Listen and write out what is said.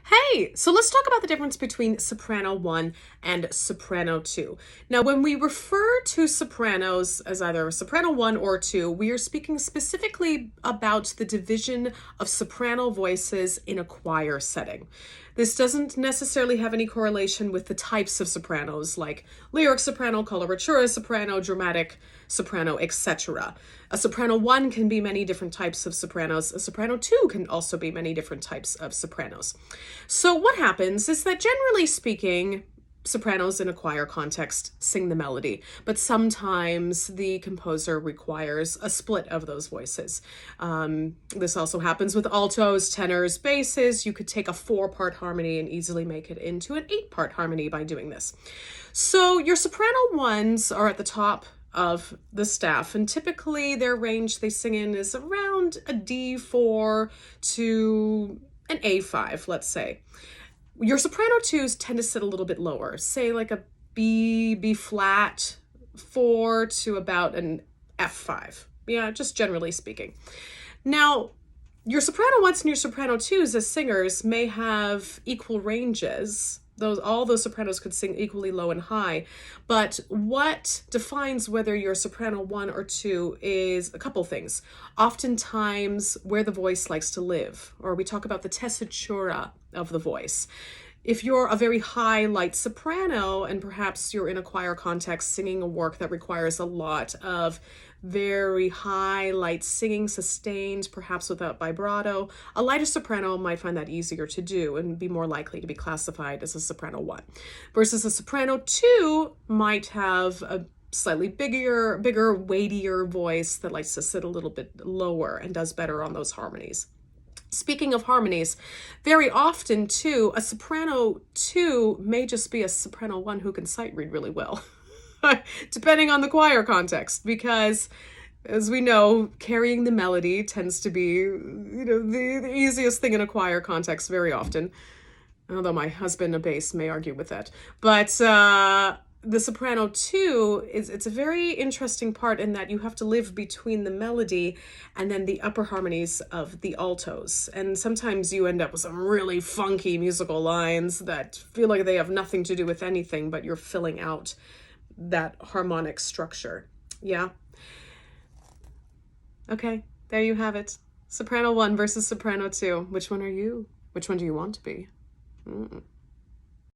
Hey, so let's talk about the difference between soprano 1 and soprano 2. Now, when we refer to sopranos as either soprano 1 or 2, we are speaking specifically about the division of soprano voices in a choir setting. This doesn't necessarily have any correlation with the types of sopranos like lyric soprano, coloratura soprano, dramatic soprano, etc. A soprano 1 can be many different types of sopranos. A soprano 2 can also be many different types of sopranos. So what happens is that, generally speaking, sopranos in a choir context sing the melody, but sometimes the composer requires a split of those voices. This also happens with altos, tenors, basses. You could take a 4-part harmony and easily make it into an 8-part harmony by doing this. So your soprano 1s are at the top of the staff, and typically their range they sing in is around a D4 to an A5, let's say. Your soprano 2s tend to sit a little bit lower, say like a B flat 4 to about an F5. Yeah, just generally speaking. Now, your soprano 1s and your soprano 2s as singers may have equal ranges. All those sopranos could sing equally low and high, but what defines whether you're soprano 1 or 2 is a couple things. Oftentimes where the voice likes to live, or we talk about the tessitura of the voice. If you're a very high, light soprano, and perhaps you're in a choir context singing a work that requires a lot of very high, light singing, sustained, perhaps without vibrato, a lighter soprano might find that easier to do and be more likely to be classified as a soprano 1. Versus a soprano 2 might have a slightly bigger, weightier voice that likes to sit a little bit lower and does better on those harmonies. Speaking of harmonies, very often too, a soprano 2 may just be a soprano 1 who can sight read really well, depending on the choir context, because as we know, carrying the melody tends to be, the easiest thing in a choir context very often. Although my husband, a bass, may argue with that. But the soprano 2 it's a very interesting part in that you have to live between the melody and then the upper harmonies of the altos. And sometimes you end up with some really funky musical lines that feel like they have nothing to do with anything, but you're filling out that harmonic structure. Yeah. Okay, there you have it. Soprano 1 versus soprano 2. Which one are you? Which one do you want to be?